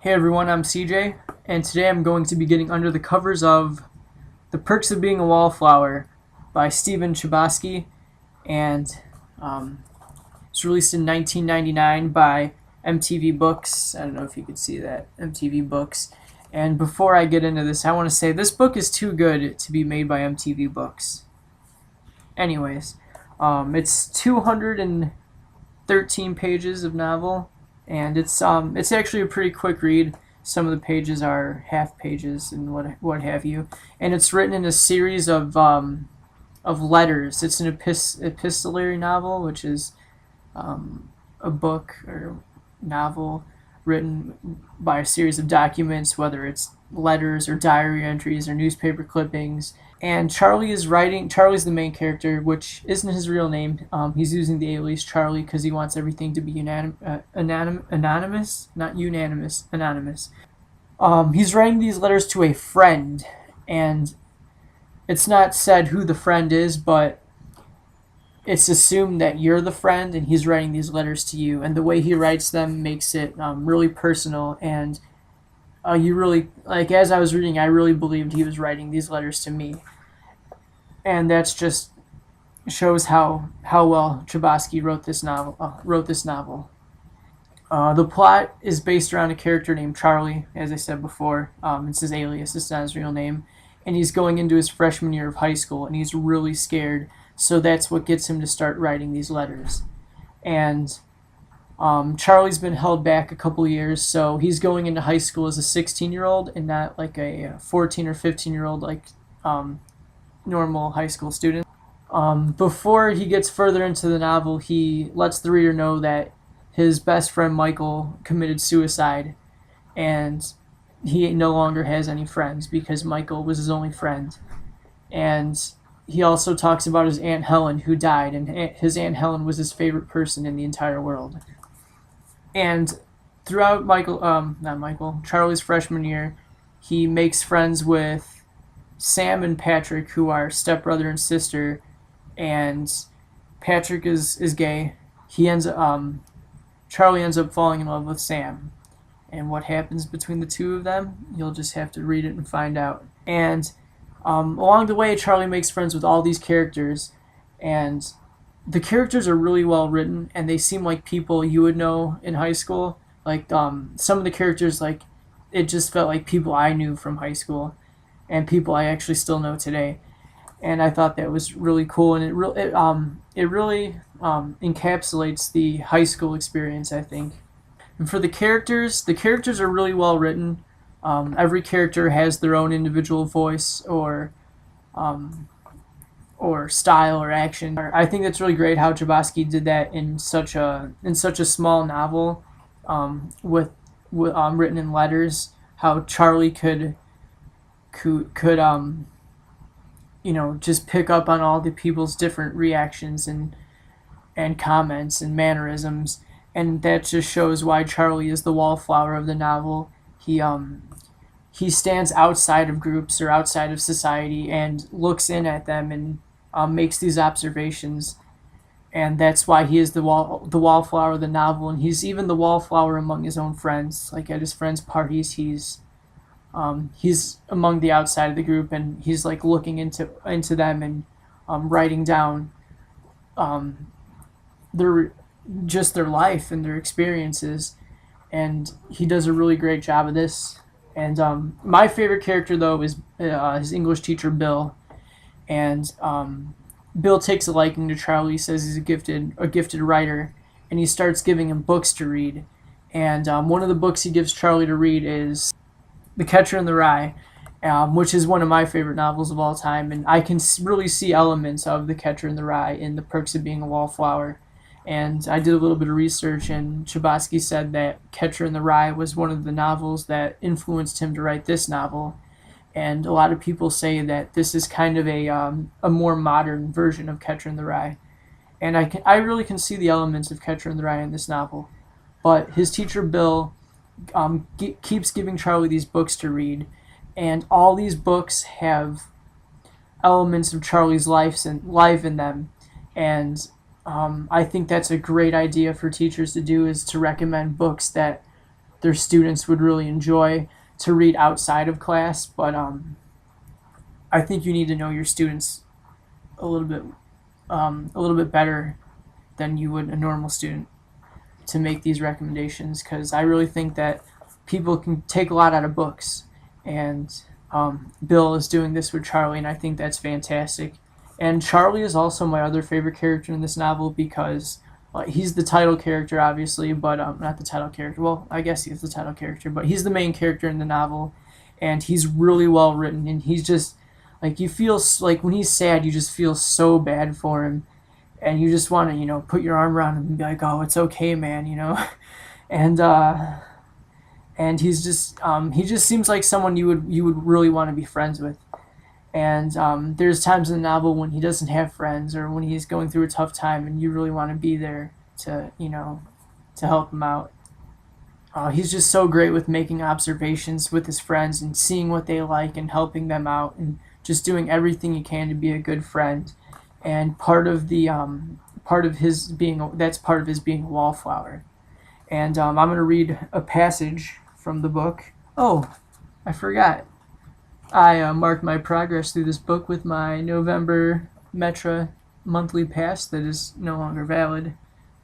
Hey everyone, I'm CJ, and today I'm going to be getting under the covers of The Perks of Being a Wallflower by Chbosky, and it's released in 1999 by MTV Books. I don't know if you could see that, MTV Books. And before I get into this, I want to say this book is too good to be made by MTV Books. Anyways, it's 213 pages of novel, and it's actually a pretty quick read. Some of the pages are half pages and what have you, and it's written in a series of letters. It's an epistolary novel, which is a book or novel written by a series of documents, whether it's letters or diary entries or newspaper clippings. And Charlie's the main character, which isn't his real name. He's using the alias Charlie because he wants everything to be anonymous, not unanimous, anonymous. He's writing these letters to a friend, and it's not said who the friend is, but it's assumed that you're the friend, and he's writing these letters to you. And the way he writes them makes it really personal, and you really, like, as I was reading, I really believed he was writing these letters to me. And that's just shows how well Chbosky wrote this novel. The plot is based around a character named Charlie, as I said before. It's his alias, it's not his real name. And he's going into his freshman year of high school, and he's really scared. So that's what gets him to start writing these letters. And Charlie's been held back a couple years, so he's going into high school as a 16-year-old and not like a 14 or 15-year-old like normal high school student. Before he gets further into the novel, he lets the reader know that his best friend Michael committed suicide, and he no longer has any friends because Michael was his only friend. And he also talks about his Aunt Helen, who died, and his Aunt Helen was his favorite person in the entire world. And throughout Charlie's freshman year, he makes friends with Sam and Patrick, who are stepbrother and sister, and Patrick is gay. Charlie ends up falling in love with Sam. And what happens between the two of them, you'll just have to read it and find out. And along the way, Charlie makes friends with all these characters, and the characters are really well written, and they seem like people you would know in high school. Like some of the characters, like it just felt like people I knew from high school, and people I actually still know today. And I thought that was really cool, and it really encapsulates the high school experience, I think. And for the characters are really well written. Every character has their own individual voice or style or action. I think that's really great how Chbosky did that in such a small novel, with written in letters. How Charlie could just pick up on all the people's different reactions and comments and mannerisms, and that just shows why Charlie is the wallflower of the novel. He stands outside of groups or outside of society and looks in at them and makes these observations, and that's why he is the wallflower of the novel. And he's even the wallflower among his own friends. Like at his friends' parties, he's among the outside of the group, and he's like looking into them and writing down their life and their experiences, and he does a really great job of this. And my favorite character though is his English teacher Bill, and Bill takes a liking to Charlie. He says he's a gifted writer, and he starts giving him books to read. And one of the books he gives Charlie to read is The Catcher in the Rye, which is one of my favorite novels of all time, and I can really see elements of The Catcher in the Rye in The Perks of Being a Wallflower. And I did a little bit of research, and Chbosky said that Catcher in the Rye was one of the novels that influenced him to write this novel. And a lot of people say that this is kind of a more modern version of Catcher in the Rye. And I really can see the elements of Catcher in the Rye in this novel. But his teacher Bill keeps giving Charlie these books to read, and all these books have elements of Charlie's life in them. And I think that's a great idea for teachers to do, is to recommend books that their students would really enjoy to read outside of class. But I think you need to know your students a little bit better than you would a normal student to make these recommendations, because I really think that people can take a lot out of books, and Bill is doing this with Charlie, and I think that's fantastic. And Charlie is also my other favorite character in this novel because he's the title character, obviously, but not the title character. Well, I guess he's the title character, but he's the main character in the novel, and he's really well written, and he's just like, you feel like when he's sad, you just feel so bad for him, and you just want to, put your arm around him and be like, "Oh, it's okay, man," and he's just he just seems like someone you would really want to be friends with. And there's times in the novel when he doesn't have friends, or when he's going through a tough time, and you really want to be there to to help him out. He's just so great with making observations with his friends and seeing what they like and helping them out, and just doing everything he can to be a good friend. And part of his being a wallflower. And I'm going to read a passage from the book. Oh, I forgot. I marked my progress through this book with my November Metra monthly pass that is no longer valid.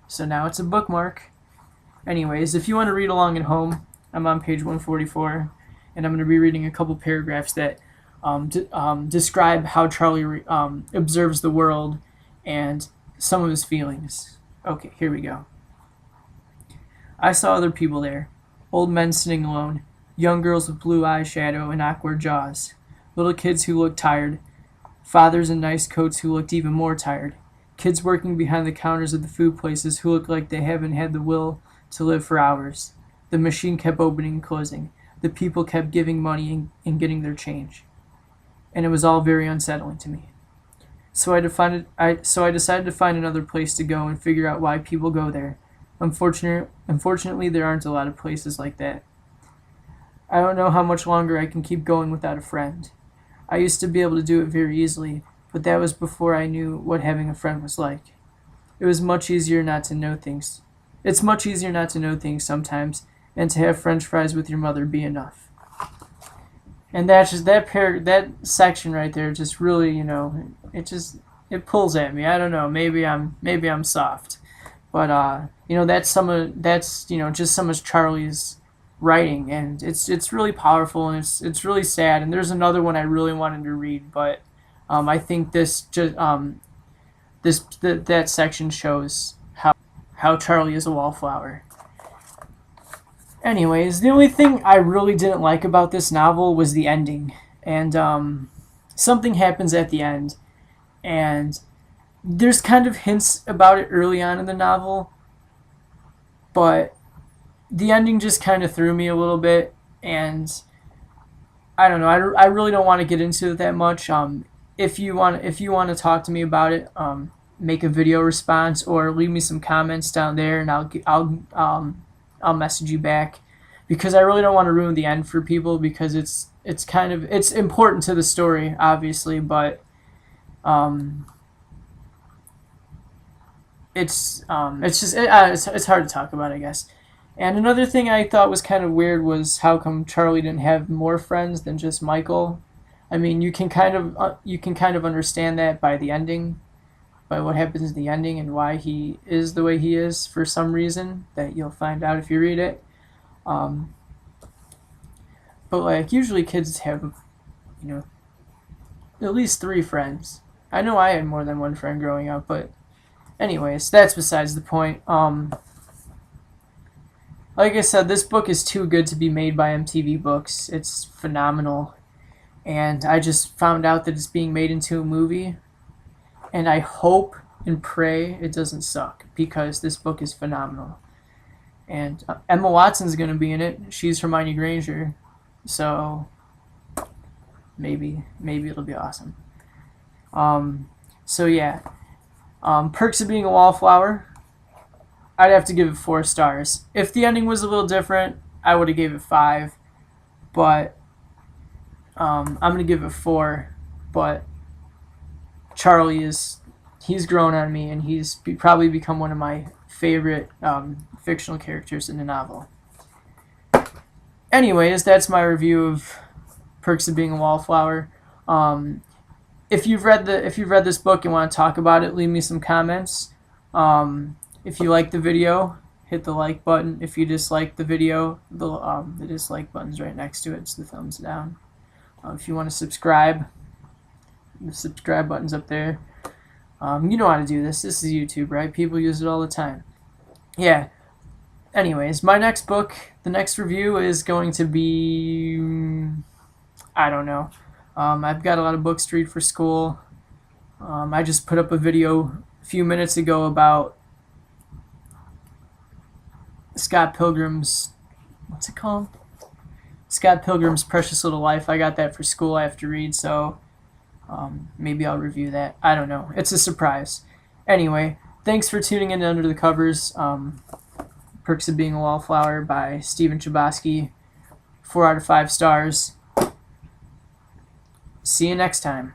So now it's a bookmark. Anyways, if you want to read along at home, I'm on page 144, and I'm going to be reading a couple paragraphs that describe how Charlie observes the world and some of his feelings. Okay, here we go. I saw other people there. Old men sitting alone. Young girls with blue eyeshadow and awkward jaws. Little kids who looked tired. Fathers in nice coats who looked even more tired. Kids working behind the counters of the food places who looked like they haven't had the will to live for hours. The machine kept opening and closing. The people kept giving money and getting their change. And it was all very unsettling to me. So I decided to find another place to go and figure out why people go there. Unfortunately, there aren't a lot of places like that. I don't know how much longer I can keep going without a friend. I used to be able to do it very easily, but that was before I knew what having a friend was like. It was much easier not to know things. It's much easier not to know things sometimes, and to have French fries with your mother be enough. And that's just that section right there just really, it pulls at me. I don't know, maybe I'm soft. But that's just some of Charlie's writing, and it's really powerful, and it's really sad. And there's another one I really wanted to read, but I think that section shows how Charlie is a wallflower. Anyways, the only thing I really didn't like about this novel was the ending, and something happens at the end, and there's kind of hints about it early on in the novel, but the ending just kind of threw me a little bit, and I don't know. I really don't want to get into it that much. If you want to talk to me about it, make a video response or leave me some comments down there, and I'll message you back, because I really don't want to ruin the end for people, because it's important to the story, obviously, but it's hard to talk about, I guess. And another thing I thought was kind of weird was how come Charlie didn't have more friends than just Michael. I mean, you can kind of understand that by the ending, by what happens in the ending and why he is the way he is for some reason that you'll find out if you read it. But like, usually kids have, at least 3 friends. I know I had more than one friend growing up, but anyways, that's besides the point. Like I said, this book is too good to be made by MTV Books. It's phenomenal. And I just found out that it's being made into a movie. And I hope and pray it doesn't suck, because this book is phenomenal. And Emma Watson's going to be in it. She's Hermione Granger. So maybe it'll be awesome. So yeah. Perks of Being a Wallflower, I'd have to give it 4 stars. If the ending was a little different, I would have gave it 5. But I'm going to give it 4. But Charlie he's grown on me, and he's probably become one of my favorite fictional characters in the novel. anyways, that's my review of Perks of Being a Wallflower. If you've read this book and want to talk about it, leave me some comments. If you like the video, hit the like button. If you dislike the video, the dislike button's right next to it. It's the thumbs down. If you want to subscribe, the subscribe button's up there. You know how to do this. This is YouTube, right? People use it all the time. Yeah. Anyways, my next book, the next review is going to be, I don't know. I've got a lot of books to read for school. I just put up a video a few minutes ago about Scott Pilgrim's, what's it called? Scott Pilgrim's Precious Little Life. I got that for school I have to read, so maybe I'll review that. I don't know. It's a surprise. Anyway, thanks for tuning in to Under the Covers. Perks of Being a Wallflower by Stephen Chbosky. 4 out of 5 stars. See you next time.